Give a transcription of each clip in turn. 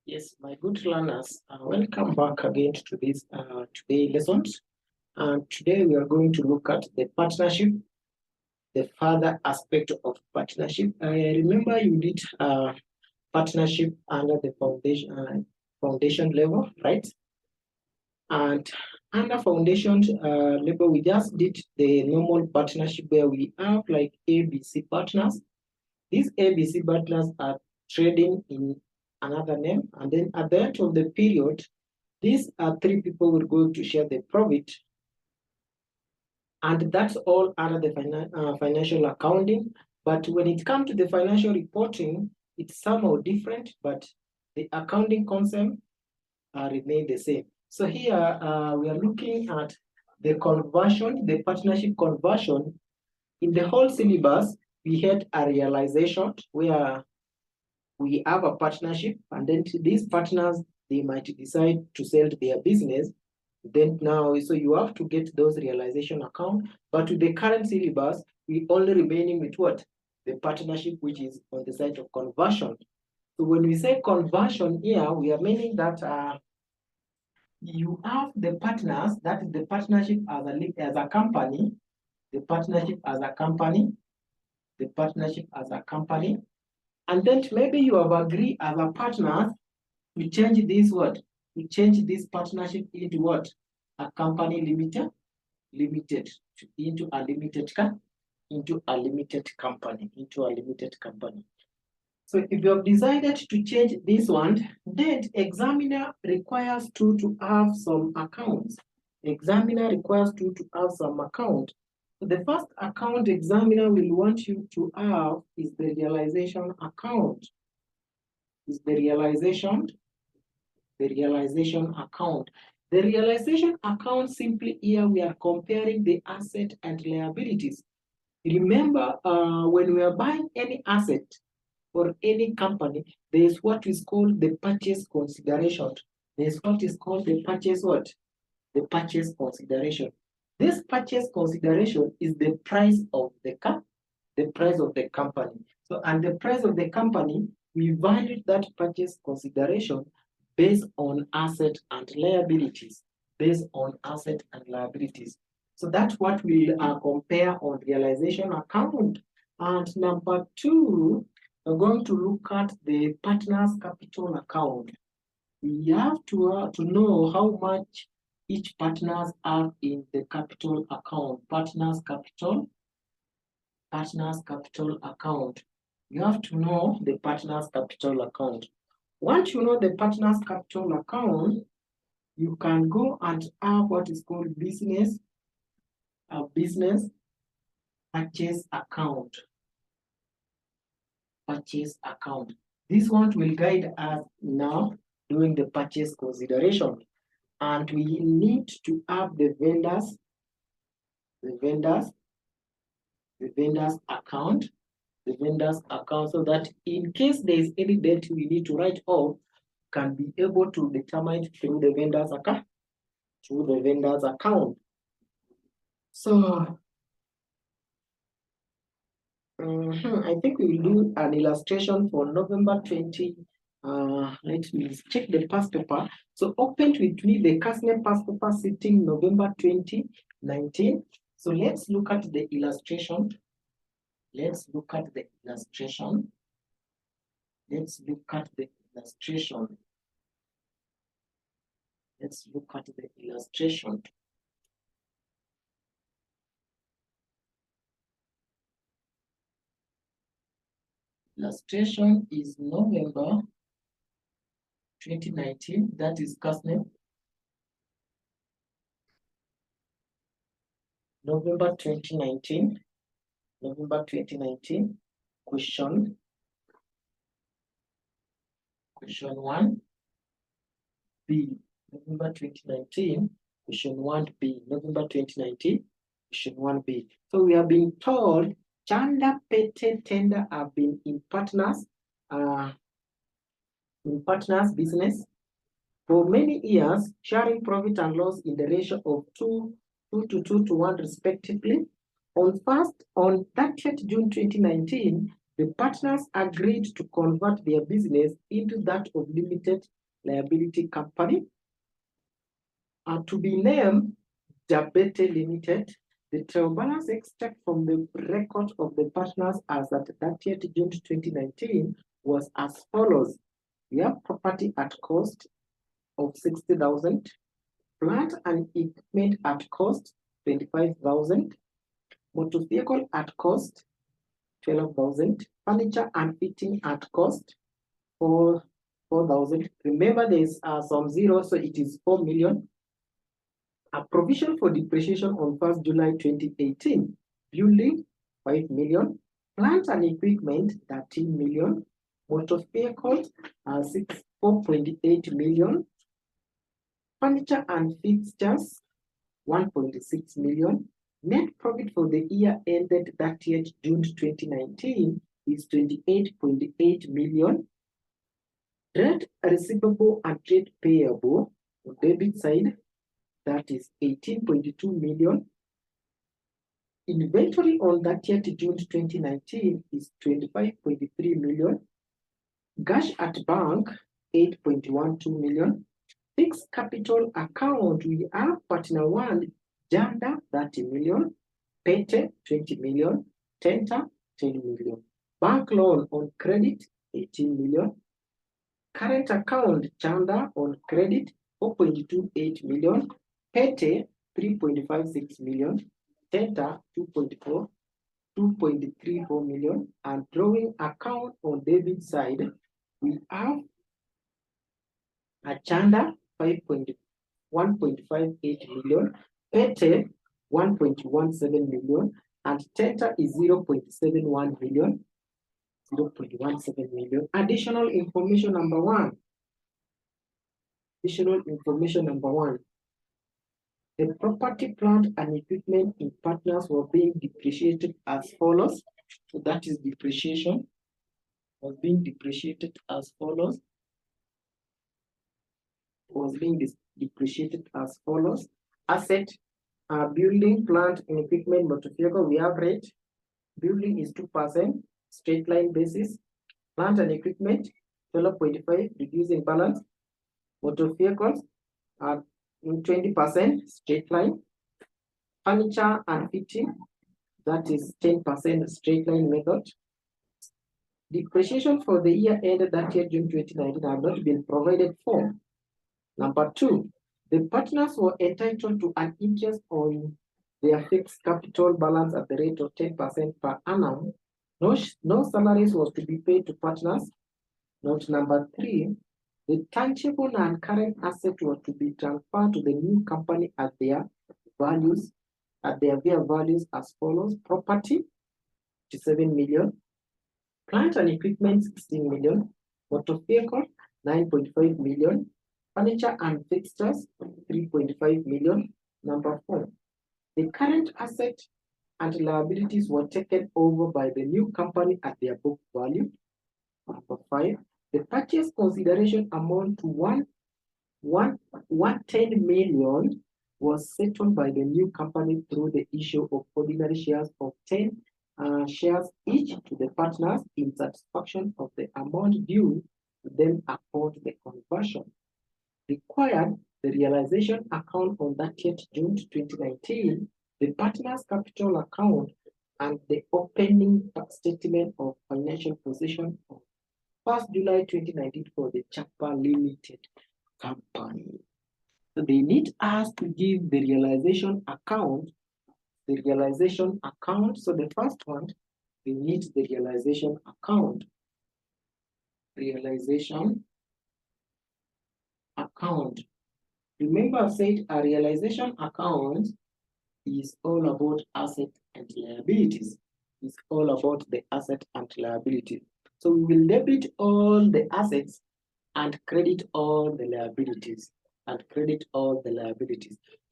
Yes, my good learners, welcome back again to this today lessons. And today we are going to look at the partnership, the further aspect of partnership. I remember you did partnership under the foundation level, right? And under foundation level, we just did the normal partnership where we have like ABC partners. These ABC partners are trading in another name, and then at the end of the period, these are three people who are going to share the profit, and that's all under the financial accounting. But when it comes to the financial reporting, it's somehow different, but the accounting concept remain the same. So here we are looking at the conversion, the partnership conversion. In the whole syllabus, we had a realization where we have a partnership, and then these partners, they might decide to sell their business. Then now, so you have to get those realization account. But with the current syllabus, we only remaining with what? The partnership, which is on the side of conversion. So when we say conversion here, we are meaning that you have the partners, that is the partnership as a company, the partnership as a company, the partnership as a company. And then maybe you have agreed as a partner to change this what? To change this partnership into what? A company limited into a limited company. So if you have decided to change this one, then examiner requires to have some accounts. Examiner requires to have some account. So the first account examiner will want you to have is the realization account. Is the realization account. The realization account, simply here we are comparing the asset and liabilities. Remember, when we are buying any asset for any company, there is what is called the purchase consideration. There is what is called the purchase what? The purchase consideration. This purchase consideration is the price of the company. So, and the price of the company, we value that purchase consideration based on asset and liabilities. Based on asset and liabilities. So that's what we'll compare on realization account. And number two, we're going to look at the partner's capital account. We have to know how much each partners have in the capital account. Partner's capital account. You have to know the partner's capital account. Once you know the partner's capital account, you can go and have what is called business purchase account. Purchase account. This one will guide us now doing the purchase consideration. And we need to have the vendors account, so that in case there is any debt we need to write off, can be able to determine through the vendors account. So I think we will do an illustration for November 20. Let me check the past paper. So open with me the Castle past paper sitting November 2019. So let's look at the illustration. Let's look at the illustration. Illustration is November 2019. That is Castle. November 2019. Question 1B. November 2019. Question 1B. November 2019. Question 1B. So we have been told Chanda, Pete, Tender have been in partners business for many years, sharing profit and loss in the ratio of 2 to 1 respectively. On 30th June 2019, The partners agreed to convert their business into that of limited liability company to be named Jabete Limited. The trial balance extract from the record of the partners as at 30th June 2019 was as follows. We have property at cost of 60,000, plant and equipment at cost 25,000, motor vehicle at cost 12,000, furniture and fitting at cost 4,000. Remember, there's some zero, so it is 4 million. A provision for depreciation on 1st July 2018. Building 5 million. Plant and equipment 13 million. Motor vehicles 4.8 million. Furniture and fixtures 1.6 million. Net profit for the year ended 30th June 2019 is 28.8 million. Trade receivable and trade payable on debit side, that is 18.2 million. Inventory on 30th June 2019 is 25.3 million. Cash at bank 8.12 million. Fixed capital account, we have partner one, Janda 30 million, Pete 20 million, Tenta 10 million. Bank loan on credit 18 million. Current account, Chanda on credit 4.28 million, Pete 3.56 million, Tenta 2.34 million, and drawing account on debit side, we have a Chanda 1.58 million, Pete 1.17 million, and Tenta is 0.71 million. 0.17 million. Additional information number one. Additional information number one. The property, plant, and equipment in partners were being depreciated as follows. So that is depreciation. Was being depreciated as follows. Was being depreciated as follows. Asset, building, plant, and equipment, motor vehicle, we have rate. Building is 2%. Straight line basis. Plant and equipment 12.5, reducing balance. Motor vehicles are 20% straight line. Furniture and fitting, that is 10% straight line method. Depreciation for the year ended 30th June 2019 have not been provided for. Number two, the partners were entitled to an interest on their fixed capital balance at the rate of 10% per annum. No salaries was to be paid to partners. Note number three, the tangible and current asset were to be transferred to the new company at their values, fair values as follows. Property, 7 million. Plant and equipment, 16 million. Motor vehicle, 9.5 million. Furniture and fixtures, 3.5 million. Number four, the current asset and liabilities were taken over by the new company at their book value. Number five, the purchase consideration amount to 110 million was settled by the new company through the issue of ordinary shares of 10 shares each to the partners in satisfaction of the amount due to them upon the conversion. Required the realization account on 30th June 2019, the partners' capital account, and the opening statement of financial position of 1st July 2019 for the Chapa Limited company. So they need us to give the realization account. The realization account. So the first one, we need the realization account. Realization account. Remember, I said a realization account is all about asset and liabilities. It's all about the asset and liabilities. So we will debit all the assets and credit all the liabilities.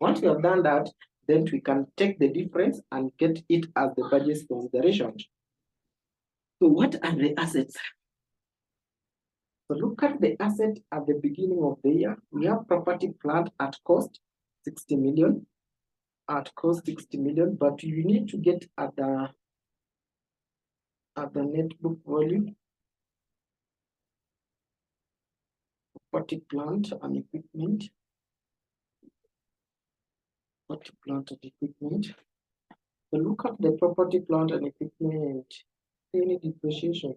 Once we have done that, then we can take the difference and get it as the budget consideration. So what are the assets? So look at the asset at the beginning of the year. We have property, plant at cost 60 million. At cost 60 million, but you need to get at the at the net book value, property, plant and equipment, property, plant and equipment. So look at the property, plant and equipment, any depreciation.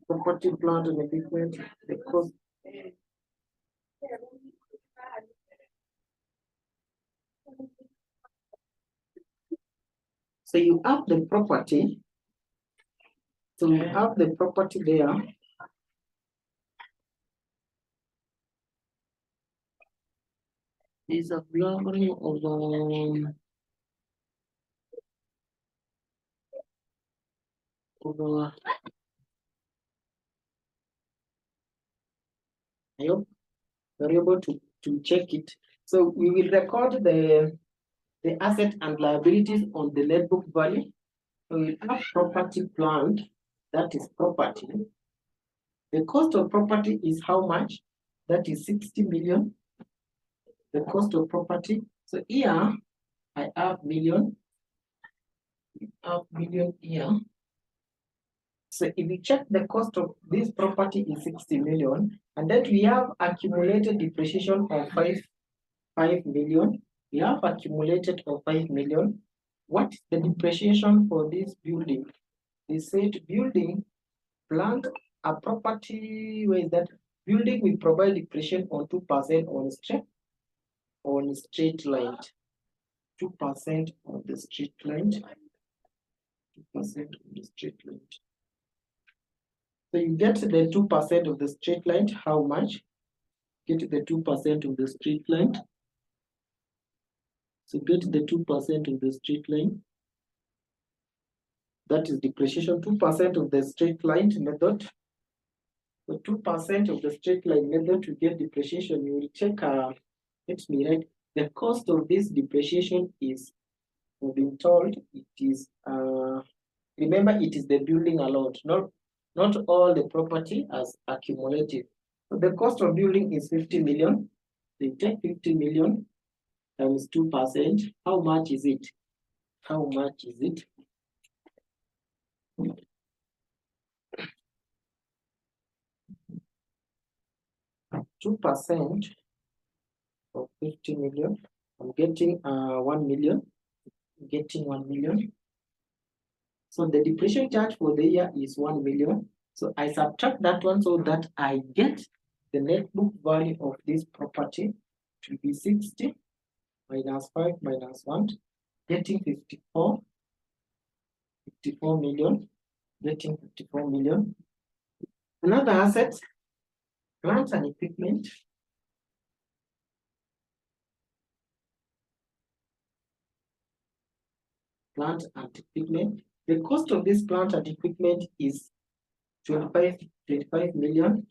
Property, plant and equipment, the cost. So you have the property. So you have the property there. Is a blurring of I hope you're able to check it. So we will record the asset and liabilities on the net book value. So we have property, plant, that is property. The cost of property is how much? That is 60 million. The cost of property. So here I have million. We have million here. So if you check the cost of this property is 60 million, and then we have accumulated depreciation of 5 million. We have accumulated of 5 million. What is the depreciation for this building? They said building, plant, a property, where is that? Building will provide depreciation on 2% on straight line. 2% on the straight line. 2% on the straight line. So you get the 2% of the straight line, how much? Get the 2% of the straight line. So get the 2% of the straight line. That is depreciation, 2% of the straight line method. So 2% of the straight line method to get depreciation, you will check, let me write, the cost of this depreciation is, we've been told it is, remember it is the building alone, not all the property as accumulated. So the cost of building is 50 million. They take 50 million times 2%. How much is it? How much is it? 2% of 50 million. I'm getting 1 million. Getting 1 million. So the depreciation charge for the year is 1 million. So I subtract that one so that I get the net book value of this property to be 60 minus 5 minus 1, getting 54 million, getting 54 million. Another asset, plant and equipment. Plant and equipment. The cost of this plant and equipment is 25 million.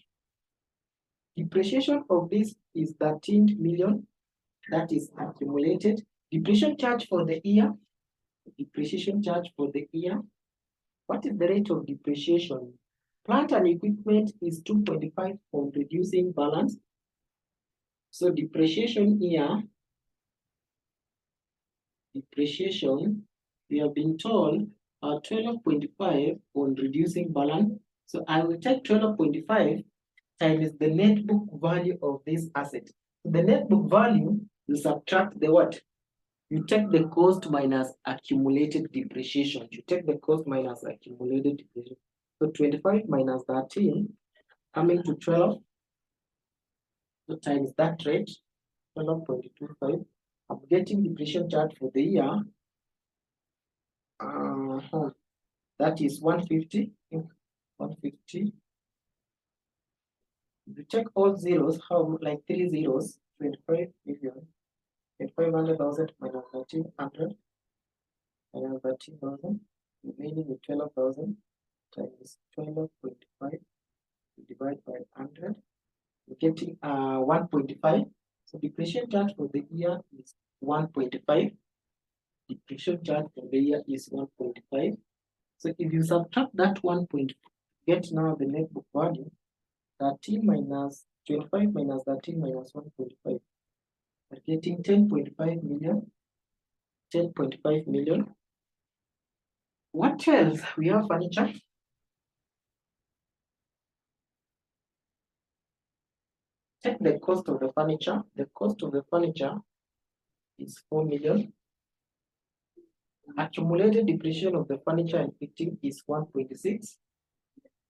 Depreciation of this is 13 million. That is accumulated. Depreciation charge for the year. Depreciation charge for the year. What is the rate of depreciation? Plant and equipment is 2.5 on reducing balance. So depreciation here, depreciation, we have been told 12.5 on reducing balance. So I will take 12.5 times the net book value of this asset. So the net book value, you subtract the what? You take the cost minus accumulated depreciation. You take the cost minus accumulated depreciation. So 25 minus 13, coming to 12. So times that rate, 12.25. I'm getting depreciation charge for the year. That is 150. 150. If you take all zeros, how like 3 zeros, 25 million. 500,000 minus 1300 minus 13,000, remaining with 12,000 times 12.5 divide by 100. We're getting 1.5. So depreciation charge for the year is 1.5. Depreciation charge for the year is 1.5. So if you subtract that 1.5, get now the net book value, 13 minus 25 minus 13 minus 1.5. We're getting 10.5 million. 10.5 million. What else? We have furniture. Take the cost of the furniture. The cost of the furniture is 4 million. Accumulated depreciation of the furniture and fitting is 1.6.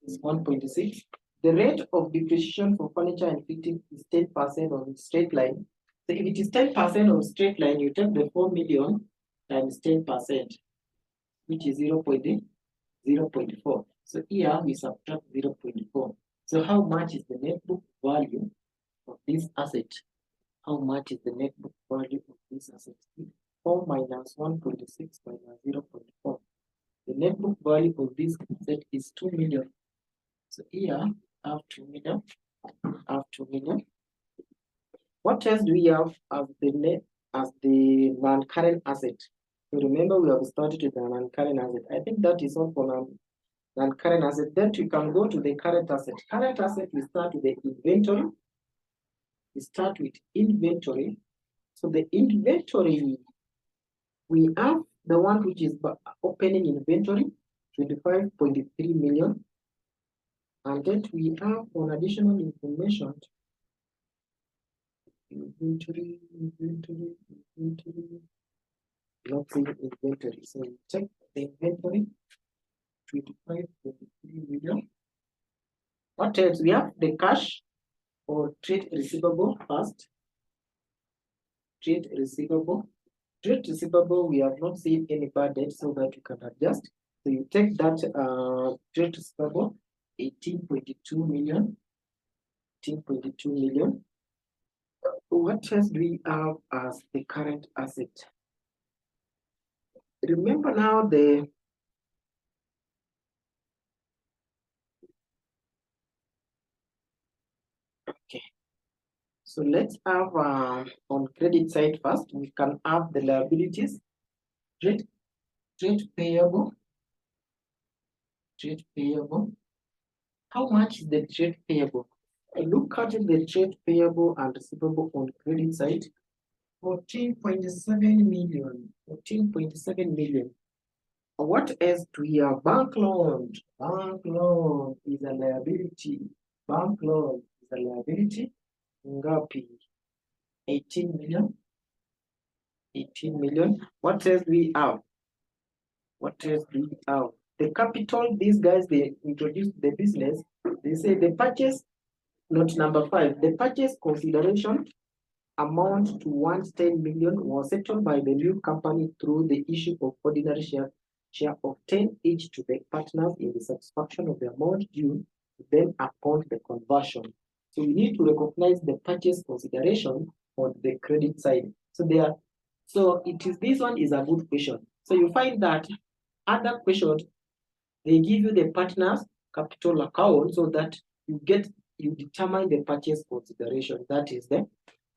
Is 1.6. The rate of depreciation for furniture and fitting is 10% on straight line. So if it is 10% on straight line, you take the 4 million times 10%, which is 0.4. So here we subtract 0.4. So how much is the net book value of this asset? How much is the net book value of this asset? 4 minus 1.6 minus 0.4. The net book value of this asset is 2 million. So here I have 2 million. I have 2 million. What else do we have as the non-current asset? So remember we have started with the non-current asset. I think that is all for non-current asset. Then we can go to the current asset. Current asset, we start with the inventory. We start with inventory. So the inventory, we have the one which is opening inventory, 25.3 million. And then we have on additional information, inventory, not in inventory. So we check the inventory, 25.3 million. What else? We have the cash or trade receivable first. Trade receivable. Trade receivable, we have not seen any bad debt so that you can adjust. So you take that trade receivable, 18.2 million. 18.2 million. What else do we have as the current asset? Remember now the okay. So let's have on credit side first. We can have the liabilities, trade payable. Trade payable. How much is the trade payable? Look at the trade payable and receivable on credit side. 14.7 million. 14.7 million. What else do we have? Bank loan. Bank loan is a liability. Bank loan is a liability. Ngapi? 18 million. 18 million. What else do we have? What else do we have? The capital, these guys, they introduced the business. They say the purchase, note number 5, the purchase consideration amount to 110 million was settled by the new company through the issue of ordinary share of 10 each to the partners in the satisfaction of the amount due to them upon the conversion. So we need to recognize the purchase consideration on the credit side. So this one is a good question. So you find that other questions, they give you the partners capital account so that you determine the purchase consideration. That is the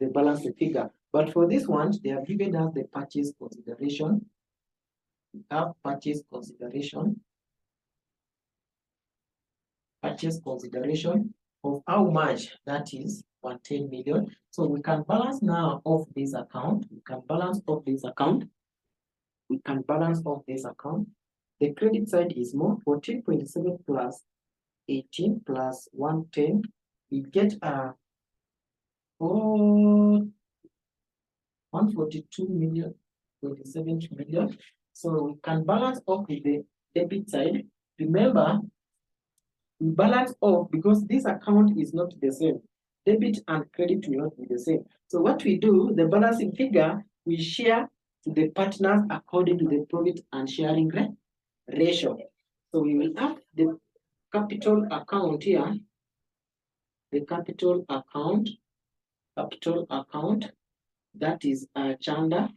balance figure. But for this one, they have given us the purchase consideration. We have purchase consideration. Purchase consideration of how much? That is 110 million. So we can balance now off this account. We can balance off this account. We can balance off this account. The credit side is more, 14.7 plus 18 plus 110. We get a 142 million, 27 million. So we can balance off with the debit side. Remember, we balance off because this account is not the same. Debit and credit will not be the same. So what we do, the balancing figure, we share to the partners according to the profit and sharing ratio. So we will have the capital account here. The capital account, that is Chanda.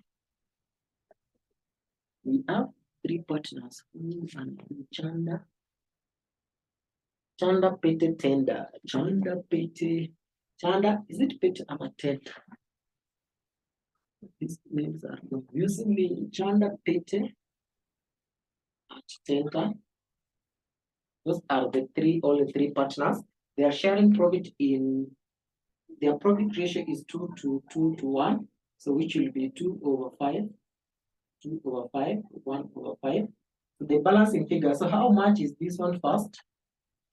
We have 3 partners. Chanda. Chanda Pete Tender. Chanda Pete. Chanda, is it Pete or Tender? These names are confusing me. Chanda Pete and Tender. Those are all the 3 partners. They are sharing profit in their profit ratio is 2 to 1. So which will be 2/5. 2/5, 1/5. the balancing figure. So how much is this one first?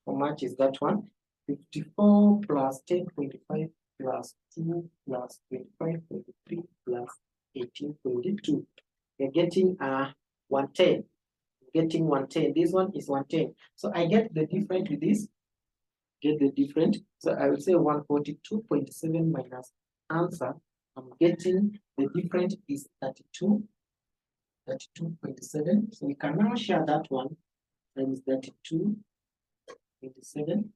How much is that one? 54 plus 10.5 plus 2 plus 25.3 plus 18.2. You're getting 110. Getting 110. This one is 110. So I get the difference with this. Get the difference. So I will say 142.7 minus answer. I'm getting the difference is 32. 32.7. So we can now share that one times 32.7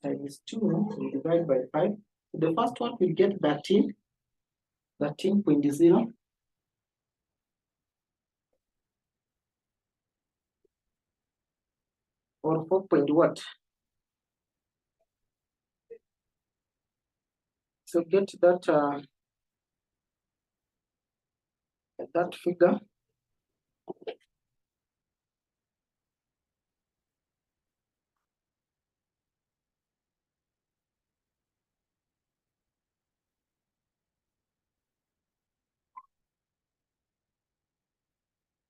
times 2, we divide by 5. So the first one will get 13.0. Or 4 point what? So get that figure.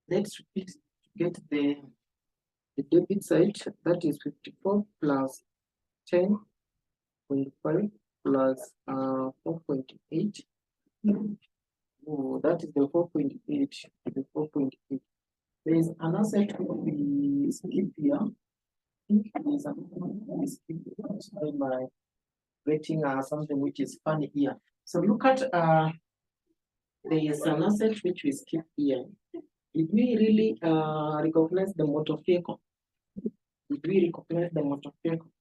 Next, we get the debit side, that is 54 plus 10.5 plus 4.8. Oh, that is the 4.8. The 4.8. There is an asset we skip here. I think there is an we skip by getting something which is funny here. So look at there is an asset which we skip here. Did we really recognize the motor vehicle? Did we recognize the motor vehicle?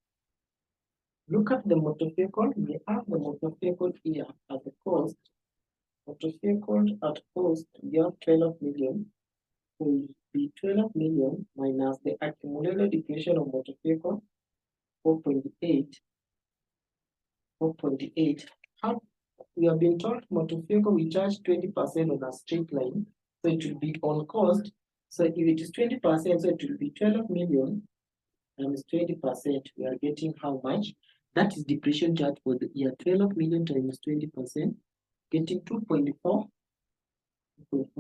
Look at the motor vehicle. We have the motor vehicle here at the cost. Motor vehicle at cost, we have 12 million. Will be 12 million minus the accumulated depreciation of motor vehicle, 4.8. 4.8. How we have been told motor vehicle we charge 20% on a straight line, so it will be on cost. So if it is 20%, so it will be 12 million times 20%. We are getting how much? That is depreciation charge for the year. 12 million times 20%, getting 2.4.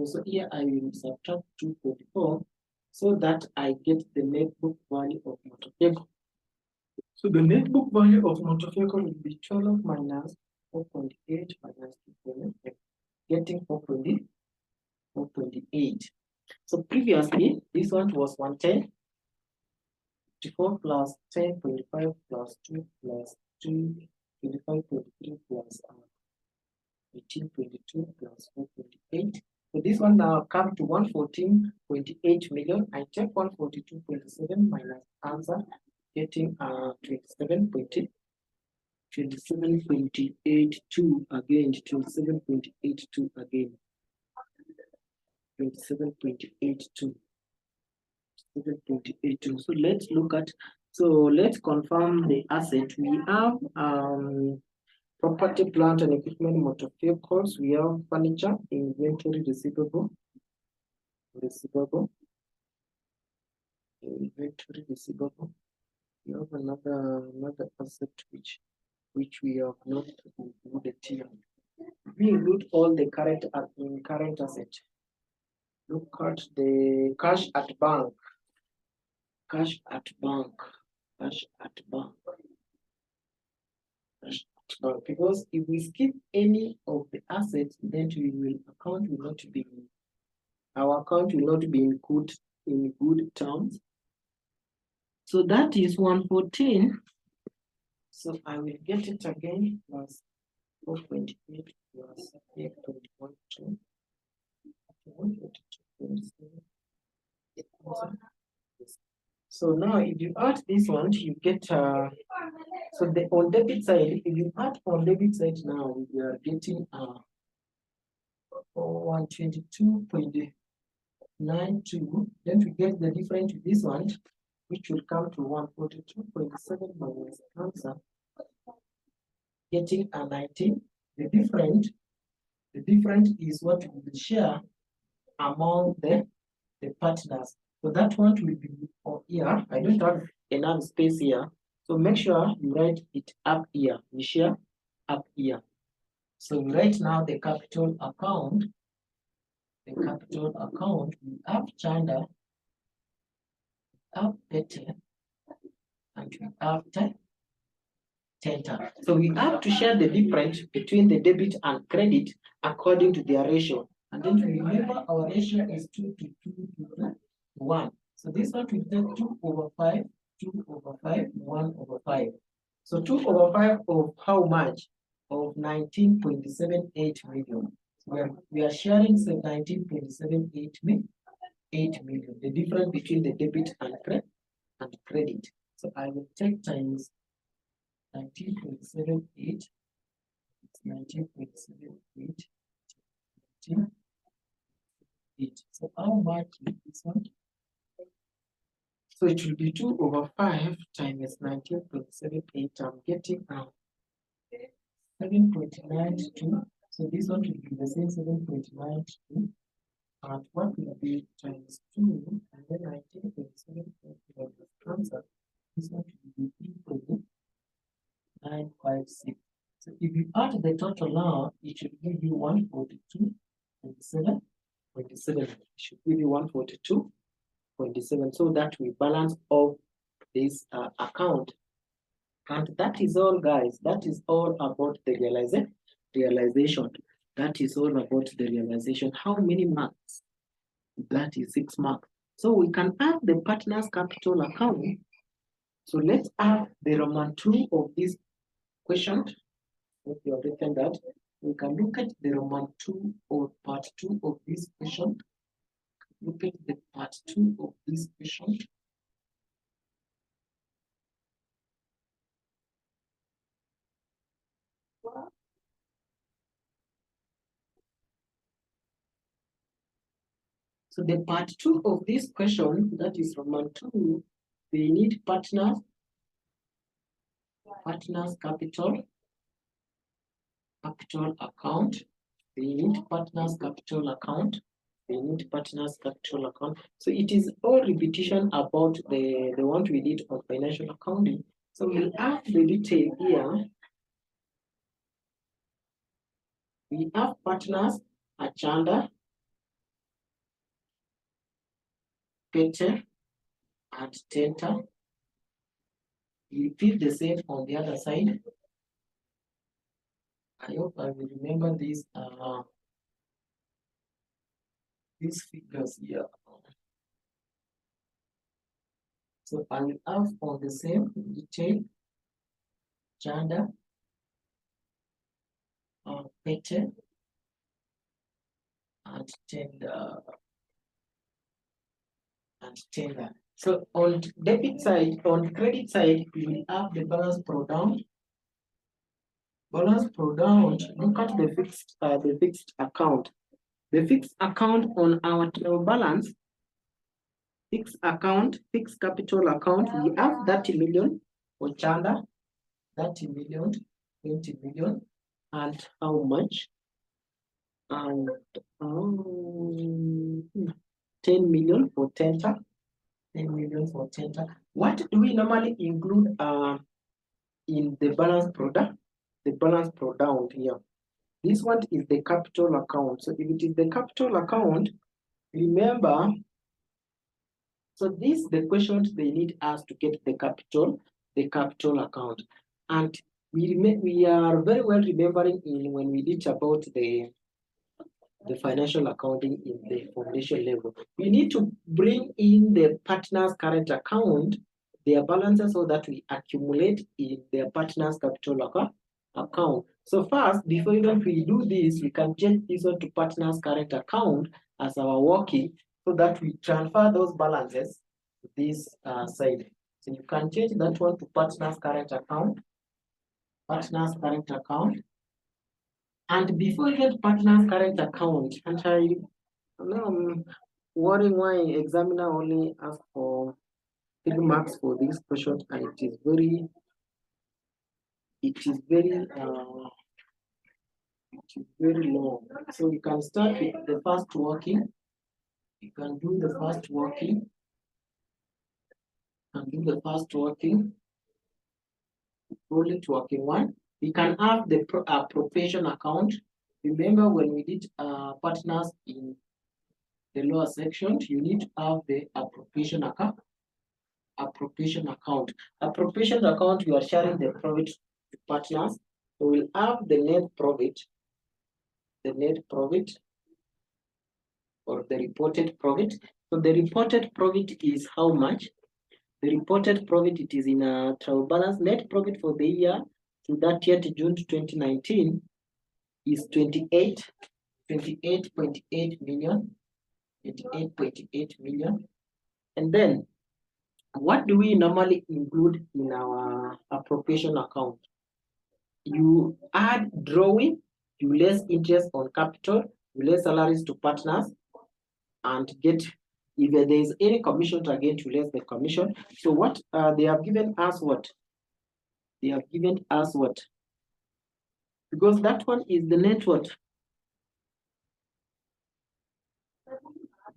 So here I will subtract 2.4 so that I get the net book value of motor vehicle. So the net book value of motor vehicle will be 12 minus 4.8 minus 2.8, getting 4.8. So previously, this one was 110. 54 plus 10.5 plus 2 plus 2, 25.3 plus 18.2 plus 4.8. So this one now come to 114.8 million. I take 142.7 minus answer, getting 27.82 again, 27.82 again, 27.82. 7.82. So let's look at, so let's confirm the asset. We have property, plant and equipment, motor vehicles. We have furniture, inventory, receivable, inventory, receivable. We have another asset which we have not included here. We include all the current asset. Look at the cash at bank. Cash at bank. Cash at bank. Cash at bank. Because if we skip any of the assets, then our account will not be in good terms. So that is 114. So I will get it again plus 4.8 plus 8.12. So now if you add this one, you get so the on debit side, if you add on debit side now, we are getting 122.92. Then we get the difference with this one, which will come to 142.7 minus answer, getting a 19. The difference is what we will share among the partners. So that one will be here. I don't have enough space here. So make sure you write it up here. We share up here. So right now the capital account, we have Chanda have better and we have tenter. So we have to share the difference between the debit and credit according to their ratio. And then remember our ratio is 2 to 2 to 1. So this one will take 2 over 5, 2 over 5, 1 over 5. So 2 over 5 of how much? Of 19.78 million. So we are sharing 19.78 million. The difference between the debit and credit. So I will take times 19.78. It's 19.78. So how much is this one? So it will be 2 over 5 times 19.78. I'm getting 7.92. So this one will be the same 7.92. And what will be times 2 and then 19.78 answer. This one will be 3.956. So if you add the total now, it should give you 142.7. It should give you 142.7. So that we balance off this account. And that is all, guys. That is all about the realization. That is all about the realization. How many marks? That is 6 marks. So we can add the partner's capital account. So let's add the Roman 2 of this question. If you have written that, we can look at the Roman 2 or part 2 of this question. Look at the part 2 of this question. So the part 2 of this question, that is Roman 2, they need partners capital account. They need partners capital account. They need partners capital account. So it is all repetition about the one we did on financial accounting. So we have the detail here. We have partners Achanda, Peter, and Tenta. We repeat the same on the other side. I hope I will remember these figures here. So I will have on the same detail, Chanda, Peter, and Tenda. So on debit side, on credit side, we will have the balance pro down. Balance pro down, look at the fixed account. The fixed account on our trial balance, fixed capital account, we have 30 million for Chanda, 30 million, 20 million, and how much? And 10 million for Tenta. 10 million for Tenta. What do we normally include in the balance product? The balance product here. This one is the capital account. So if it is the capital account, remember, so this the questions they need us to get the capital account. And we are very well remembering in when we did about the financial accounting in the foundation level. We need to bring in the partner's current account, their balances, so that we accumulate in their partner's capital account. So first, before even we do this, we can change this one to partner's current account as our working, so that we transfer those balances to this side. So you can change that one to partner's current account. And before you get partner's current account, and I'm worrying why examiner only asked for 3 marks for this question, and it is very long. So you can start with the first working. You can do the first working. Roll it to working 1. We can have the appropriation account. Remember when we did partners in the lower section, you need to have the appropriation account. appropriation account. Appropriation account, you are sharing the profit to partners. So we'll have the net profit or the reported profit. So the reported profit is how much? The reported profit, it is in a trial balance. Net profit for the year to 30th June 2019 is 28.8 million. 28.8 million. And then what do we normally include in our appropriation account? You add drawing, you less interest on capital, you less salaries to partners, and get, if there is any commission to again, you less the commission. So what they have given us what? They have given us what? Because that one is the net what?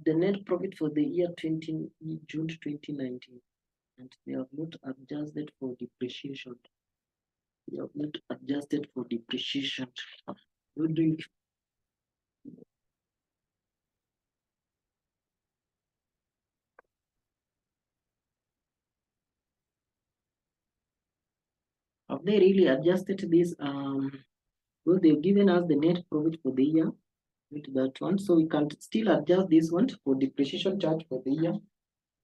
The net profit for the year June 2019. And they have not adjusted for depreciation. They have not adjusted for depreciation. What do you? Have they really adjusted this? Well, they've given us the net profit for the year, with that one. So we can still adjust this one for depreciation charge for the year.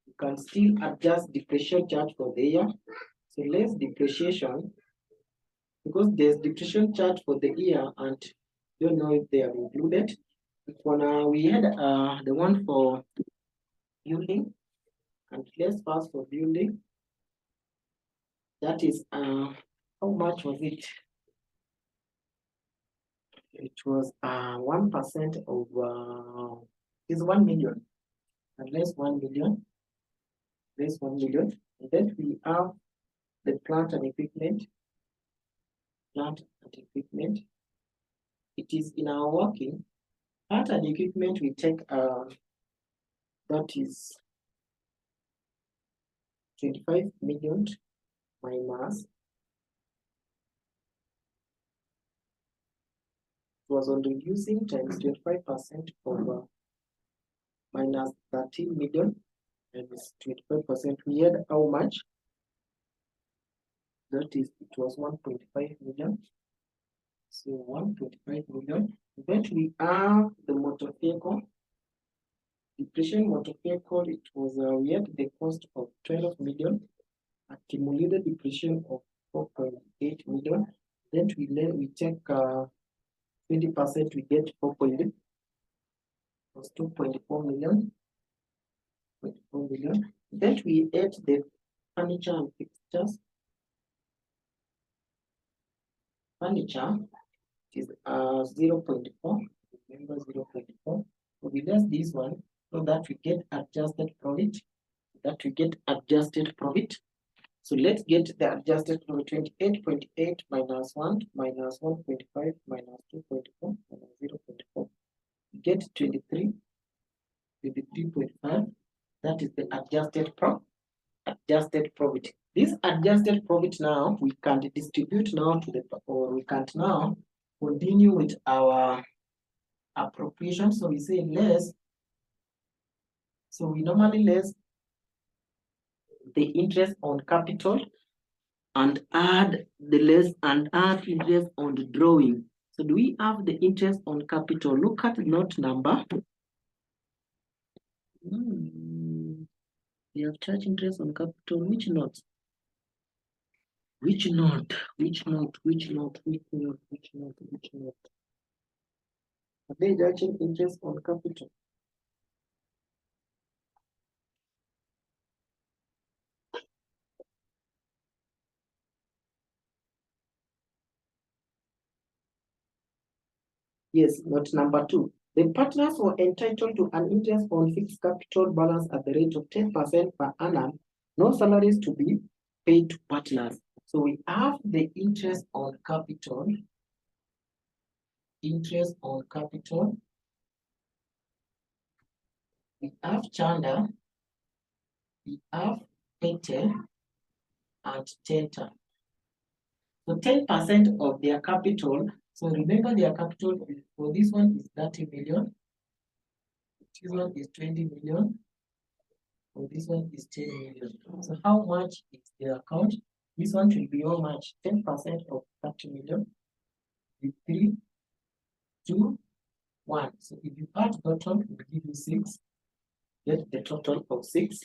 We can still adjust depreciation charge for the year. So less depreciation, because there's depreciation charge for the year and don't know if they are included. We had the one for building, and let's pass for building. That is how much was it? It was 1% of is 1 million, and less 1 million, less 1 million. And then we have the plant and equipment. Plant and equipment. It is in our working. Plant and equipment, we take that is 25 million minus, it was on reducing times 25% of minus 13 million and it's 25%. We had how much? That is, it was 1.5 million. So 1.5 million. Then we have the motor vehicle. Depreciation motor vehicle, it was we had the cost of 12 million, accumulated depreciation of 4.8 million. Then we take 20%, we get 4.8, was 2.4 million. 2.4 million. Then we add the furniture and fixtures. Furniture is 0.4. Remember 0.4. So we less this one so that we get adjusted profit. So let's get the adjusted profit. 28.8 minus 1 minus 1.5 minus 2.4 minus 0.4. We get 23.5. That is the adjusted profit. This adjusted profit now we can distribute now to the, or we can't now continue with our appropriation. So we say less. So we normally less the interest on capital and add the less and add interest on the drawing. So do we have the interest on capital? Look at note number. We have charge interest on capital. Which note? Which note? Are they charging interest on capital? Yes, note number 2. The partners were entitled to an interest on fixed capital balance at the rate of 10% per annum. No salaries to be paid to partners. So we have the interest on capital. Interest on capital. We have Chanda. We have Pete and Tenta. So 10% of their capital. So remember their capital for this one is 30 million. This one is 20 million. So this one is 10 million. So how much is the account? This one will be how much? 10% of 30 million. 3, 2, 1. So if you add total, it will give you 6. Get the total of 6.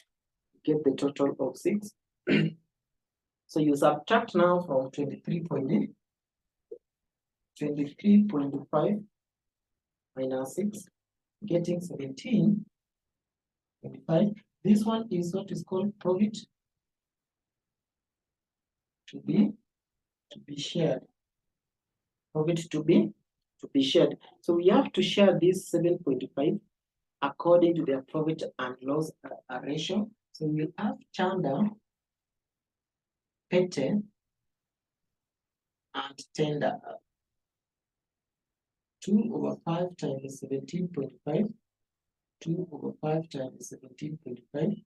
Get the total of 6. So you subtract now from 23.5 minus 6, getting 17.5. This one is what is called profit to be shared. Profit to be shared. So we have to share this 7.5 according to their profit and loss ratio. So we have Chanda, Pete, and Tender. 2 over 5 times 17.5. 2 over 5 times 17.5.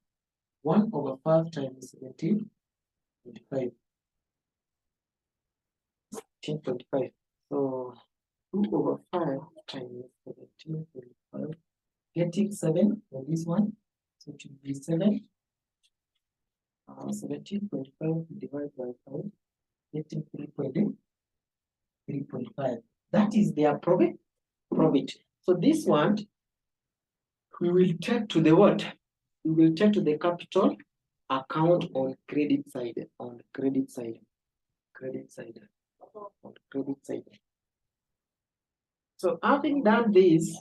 1 over 5 times 17.5. 10.5. So 2 over 5 times 17.5. Getting 7 for this one. So it will be 7. 17.5 divided by 5. Getting 3.5. That is their profit. So this one, we will take to the what? We will take to the capital account on credit side. On credit side. So having done this,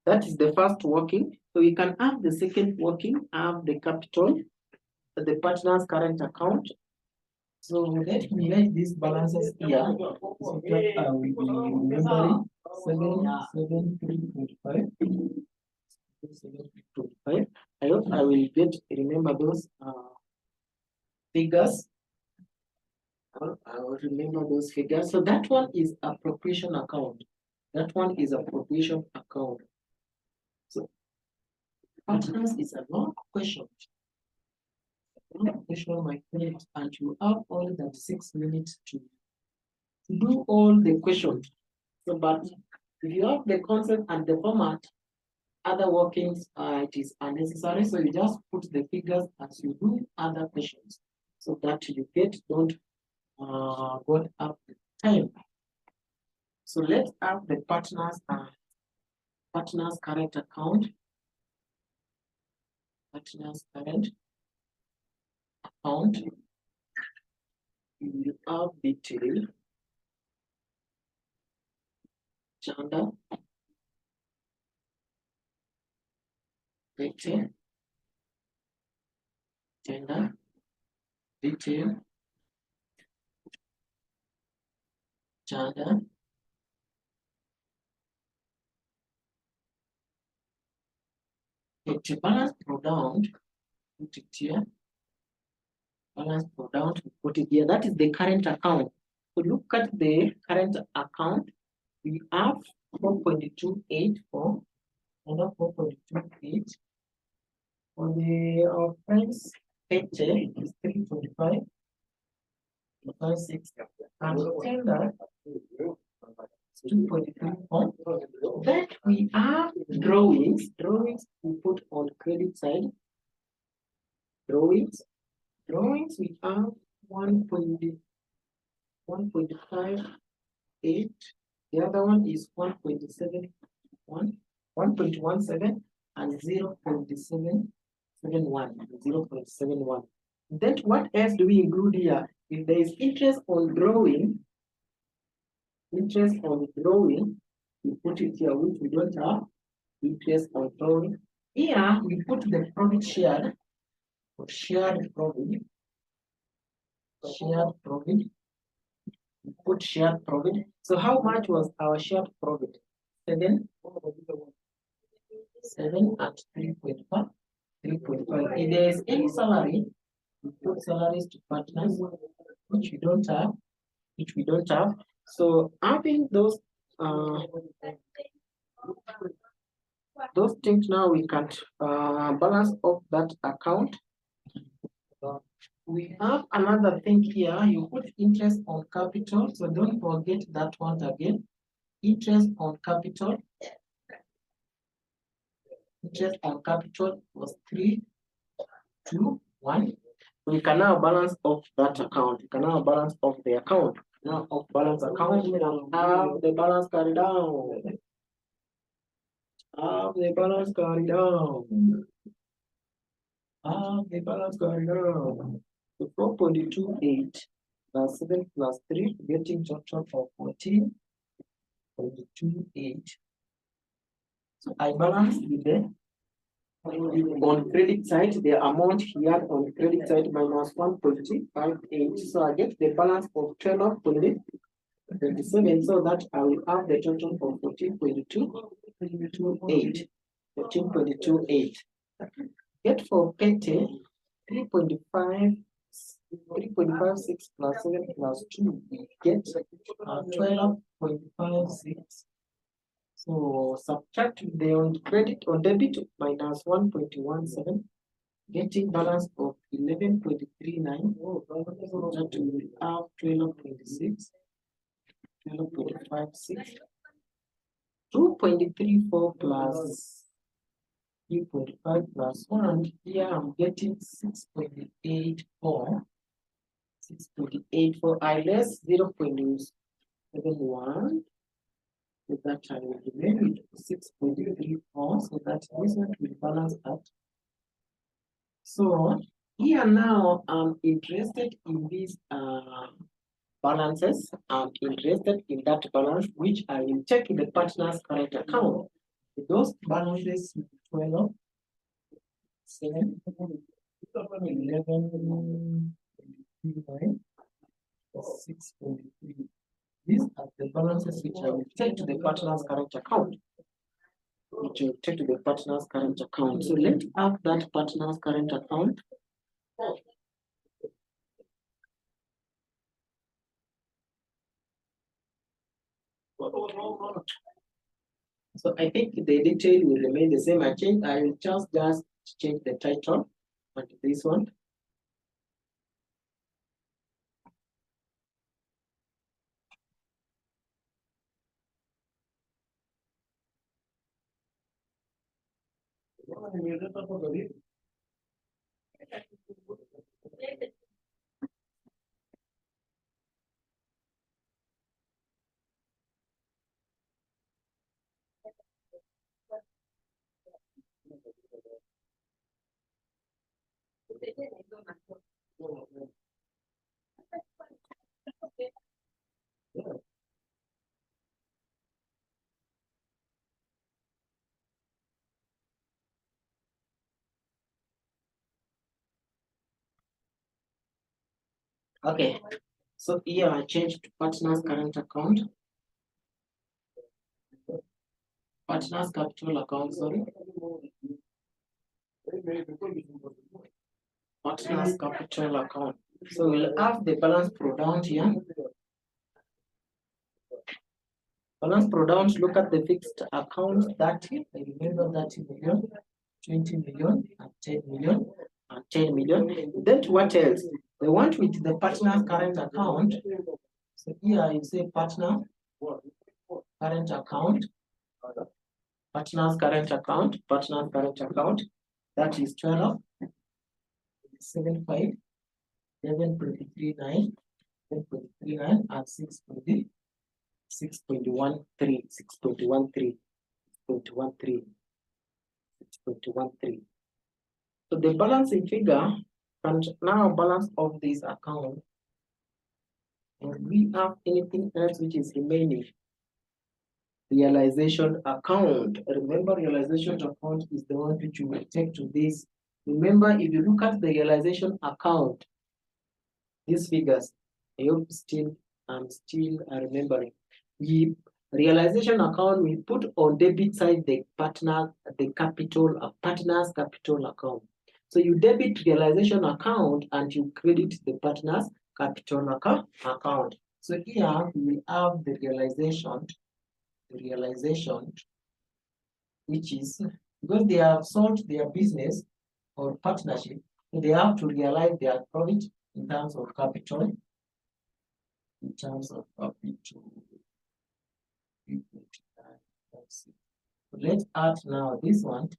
that is the first working. So we can have the second working, have the capital, the partner's current account. So let me write these balances here. So that I will be remembering 773.5. I hope I will remember those figures. I will remember those figures. So that one is appropriation account. So partners is a long question. My friend, and you have only 6 minutes to do all the questions. So, but if you have the concept and the format, other workings, it is unnecessary. So you just put the figures as you do other questions, so that you don't go up the time. So let's have the partners current account. Partners current account. You will have detail. Chanda. Detail. Tender. Detail. Chanda. It's a balance product. Put it here. Balance product. Put it here. That is the current account. So look at the current account. We have 4.28 for another 4.28. For the friends, paycheck is 3.5. 6 and tender 2.3. Then we have drawings. Drawings we put on credit side. Drawings we have 1.58. The other one is 1.71, 1.17, and 0.71. Then what else do we include here? If there is interest on drawing, we put it here, which we don't have. Interest on drawing. Here we put the profit shared. Shared profit. We put shared profit. So how much was our shared profit? 7 at 3.5. If there is any salary, we put salaries to partners, which we don't have. So having those things, now we can balance off that account. We have another thing here. You put interest on capital, so don't forget that one again. Interest on capital. Interest and capital was 3, 2, 1. We can now balance off that account. We can now balance off the account. Now off balance account, we now have the balance carried down. Have the balance carried down. Have the balance carried down. So 4.28 plus 7 plus 3, getting total of 14.28. So I balance with the on credit side, the amount here on credit side minus 1.58. So I get the balance of 12.27. So that I will have the total of 14.28. 14.28. Get for petty 3.5. 3.56 plus 7 plus 2, we get 12.56. So subtract the on credit or debit minus 1.17, getting balance of 11.39. So that will have 12.26, 12.56, 2.34 plus 3.5 plus 1. Here I'm getting 6.84. 6.84. I less 0.71. So that I will remain with 6.34. So that this one will balance out. So here now I'm interested in these balances. I'm interested in that balance which I will check in the partner's current account. Those balances 12, 7, 11, 9, 6.3. These are the balances which I will take to the partner's current account. Which will take to the partner's current account. So let's have that partner's current account. So I think the detail will remain the same. I will just change the title onto this one. Okay, so here I changed to partner's current account. Partner's capital account, sorry. Partner's capital account. So we'll have the balance product here. Balance product, look at the fixed account 30. I remember 30 million, 20 million, and 10 million, and 10 million. Then what else? The one with the partner's current account. So here I say partner current account. Partner's current account, partner's current account. That is 12, 75, 7.39, 7.39, and 6.13, 6.13, 6.13, 6.13, 6.13. So the balancing figure can now balance of this account. And we have anything else which is remaining. Realization account. Remember, realization account is the one which you will take to this. Remember, if you look at the realization account, these figures, I hope I'm still remembering. The realization account, we put on debit side the partner's capital account. So you debit realization account and you credit the partner's capital account. So here we have the realization, which is because they have sold their business or partnership, so they have to realize their profit in terms of capital. In terms of capital. Let's add now this one.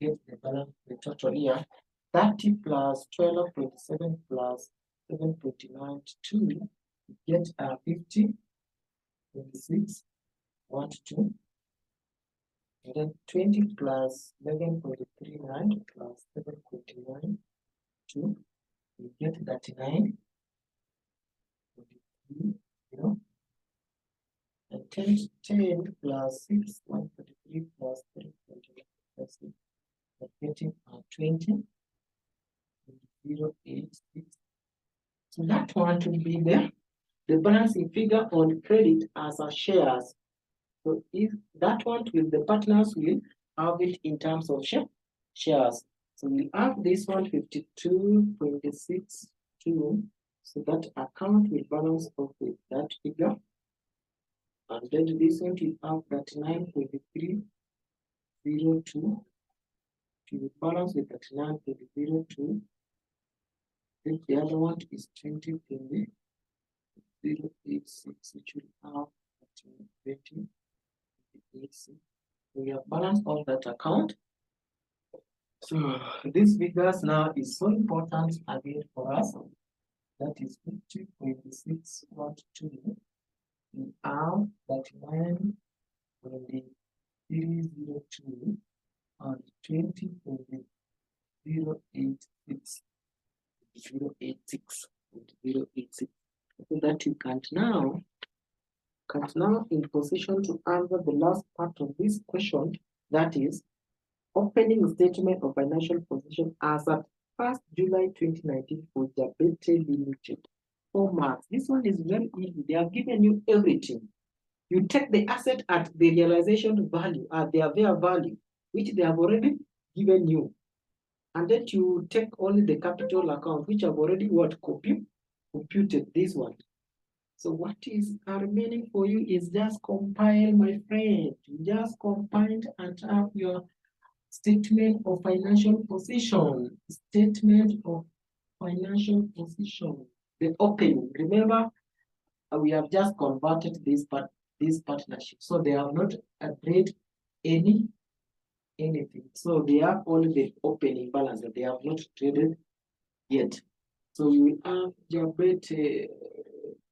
get the balance, the total here. 30 plus 12.7 plus 7.9 2, you get 50, 26, 1 to 2. And then 20 plus 11.39 plus 7.9 2, you get 39, 43, you know. And 10 plus 6, 143 plus 3.1 plus 6, getting 20, 0.86. So that one will be the balancing figure on credit as a shares. So if that one will, the partners will have it in terms of shares. So we have this one 52.62. So that account will balance off with that figure. And then this one will have 39.302. To balance with 39.02. Then the other one is 20.086, which will have 20.86. We have balanced all that account. So these figures now is so important again for us. That is 50.612. We have 39.302 and 20.086. 086. So that you can't now in position to answer the last part of this question, that is opening statement of financial position as at 1st July 2019 for Jabete Limited. 4 marks. This one is very easy. They have given you everything. You take the asset at the realization value, at their fair value, which they have already given you. And then you take only the capital account, which have already computed this one. So what is remaining for you is just compile, my friend. You just compile and have your statement of financial position. Statement of financial position. The opening. Remember, we have just converted this partnership. So they have not agreed anything. So they have only the opening balance that they have not traded yet. So we have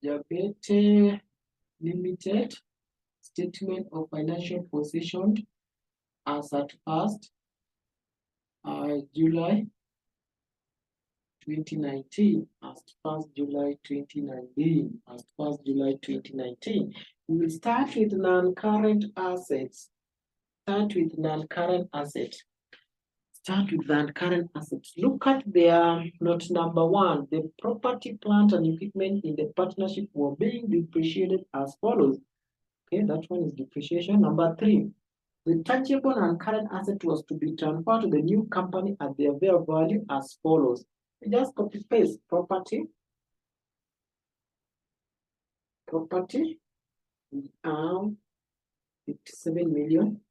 Jabete Limited statement of financial position as at 1st July 2019. As 1st July 2019. As 1st July 2019. We will start with non-current assets. Start with non-current assets. Look at their note number 1. The property, plant, and equipment in the partnership were being depreciated as follows. Okay, that one is depreciation. Number 3, the tangible and current asset was to be transferred to the new company at their fair value as follows. We just copy paste property. We have 57 million.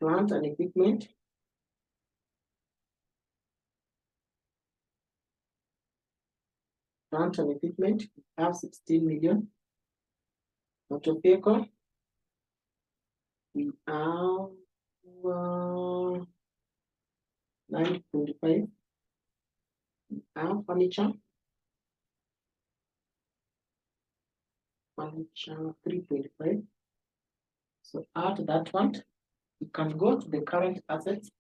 Plant and equipment. Plant and equipment, we have 16 million. Motor vehicle, we have 9.5. We have furniture 3.5. So add that one. You can go to the current assets.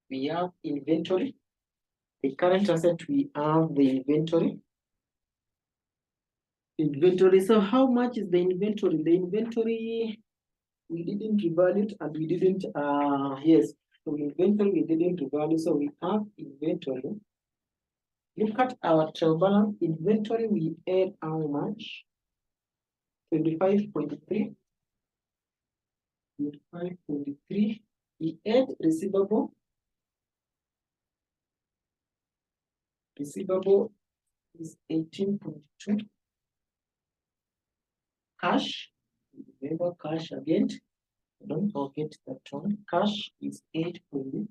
We have inventory. The current asset, we have the inventory. So how much is the inventory? The inventory, we didn't revalue it and we didn't, yes. So inventory, we didn't revalue. So we have inventory. Look at our trail balance. Inventory, we add how much? 25.3. 25.3. We add receivable. Receivable is 18.2. Cash, remember cash again. Don't forget that one. Cash is 8.12.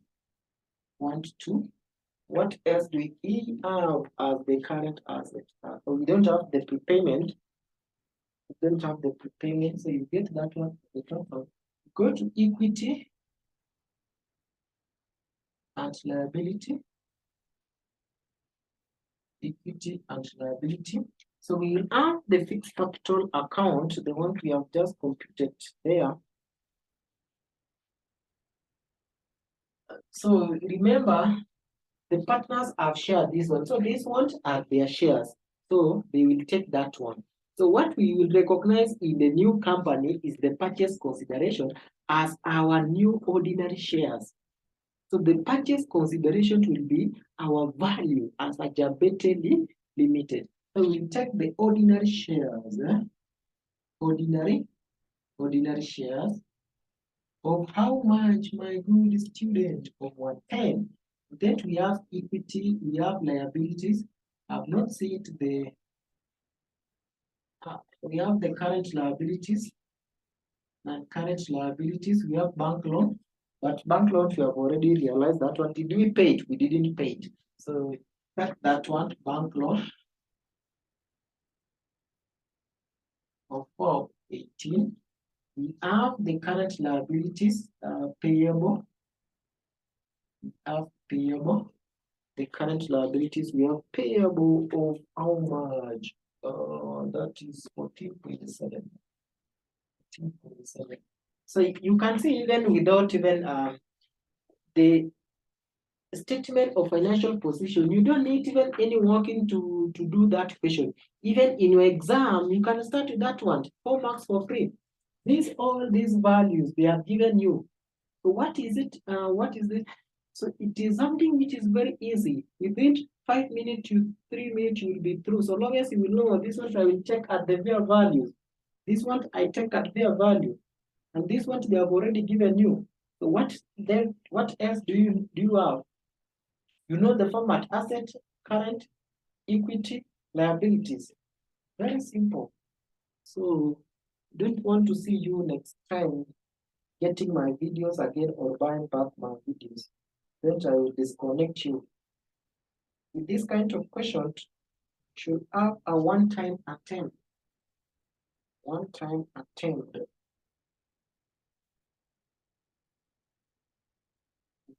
What else do we have as the current asset? We don't have the prepayment. We don't have the prepayment, so you get that one at the top of Go to equity and liability. Equity and liability. So we will have the fixed capital account, the one we have just computed there. So remember, the partners have shared this one. So this one are their shares. So they will take that one. So what we will recognize in the new company is the purchase consideration as our new ordinary shares. So the purchase consideration will be our value as a Jabete Limited. So we take the ordinary shares, ordinary shares of how much, my good student, of 110. Then we have equity, we have liabilities. I've not seen the, we have the current liabilities. And current liabilities, we have bank loan. But bank loan, we have already realized that one. Did we pay it? We didn't pay it. So that one, bank loan of 418. We have the current liabilities, payable. We have payable. The current liabilities, we have payable of how much? That is 14.7. 14.7. So you can see even without even the statement of financial position, you don't need even any working to do that question. Even in your exam, you can start with that one, 4 marks for free. All these values, they are given you. So what is it? What is it? So it is something which is very easy. Within 5 minutes to 3 minutes, you will be through. So long as you will know this one, I will check at the their values. This one I check at their value, and this one they have already given you. So what else do you have? You know the format: asset, current, equity, liabilities. Very simple. So don't want to see you next time getting my videos again or buying back my videos. Then I will disconnect you. With this kind of question, should have a one-time attempt. One-time attempt.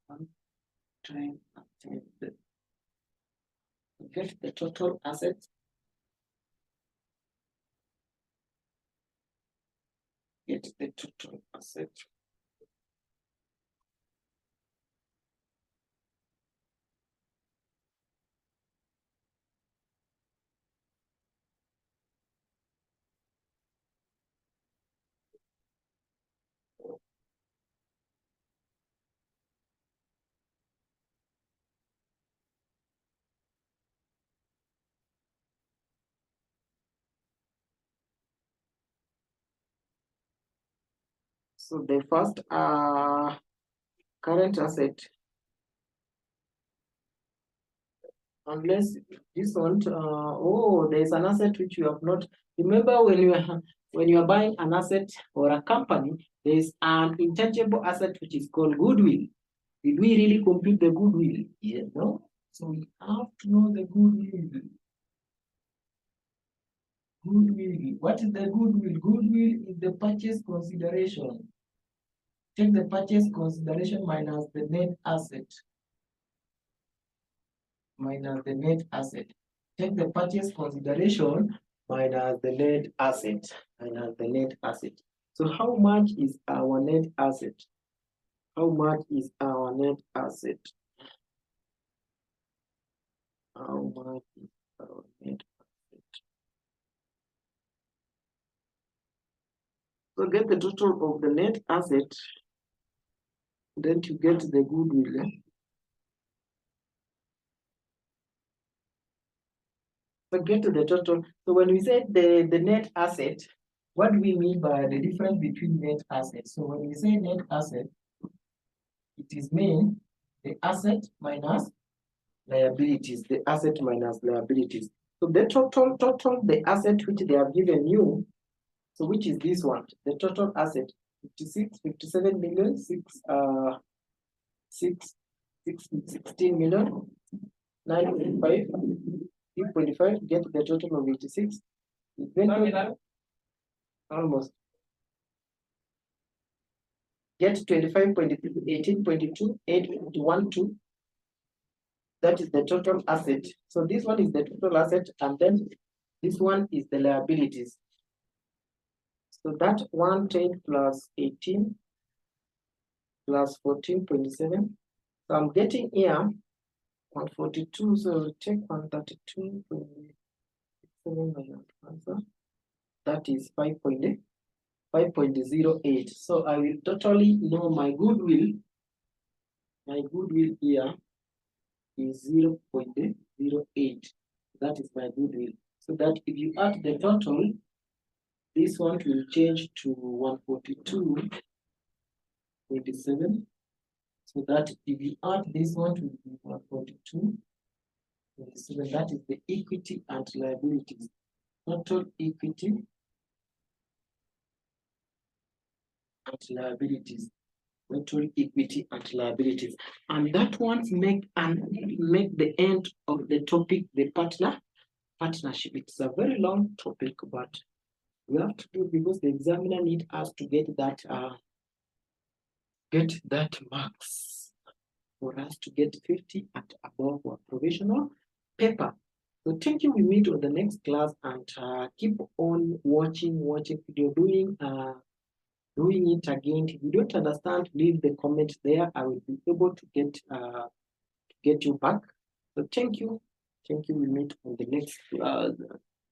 One-time attempt. Get the total assets. Get the total asset. So the first current asset, unless this one, there's an asset which you have not. Remember when you are buying an asset or a company, there's an intangible asset which is called goodwill. Did we really compute the goodwill? Yeah, no. So we have to know the goodwill. Goodwill. What is the goodwill? Goodwill is the purchase consideration. Take the purchase consideration minus the net asset. Minus the net asset. Take the purchase consideration minus the net asset. Minus the net asset. So how much is our net asset? How much is our net asset? How much is our net asset? So get the total of the net asset, then to get the goodwill. So get to the total. So when we say the net asset, what do we mean by the difference between net assets? So when we say net asset, it is mean the asset minus liabilities, the asset minus liabilities. So the total, the asset which they have given you, so which is this one, the total asset, 57 million, 16 million, 9.5, 3.5, get the total of 86. Almost. get 25.18.2, 8.12. That is the total asset. So this one is the total asset, and then this one is the liabilities. So that 110 plus 18 plus 14.7. So I'm getting here 142. So we'll take 132.7 answer. That is 5.08. So I will totally know my goodwill. My goodwill here is 0.08. That is my goodwill. So that if you add the total, this one will change to 142.7. So that if you add this one to 142.7, that is the equity and liabilities. Total equity and liabilities. Total equity and liabilities. And that one make the end of the topic the partnership. It's a very long topic, but we have to do because the examiner need us to get that marks for us to get 50 and above for provisional paper. So thank you. We meet on the next class, and keep on watching video, doing it again. If you don't understand, leave the comment there. I will be able to get you back. So thank you. We meet on the next class.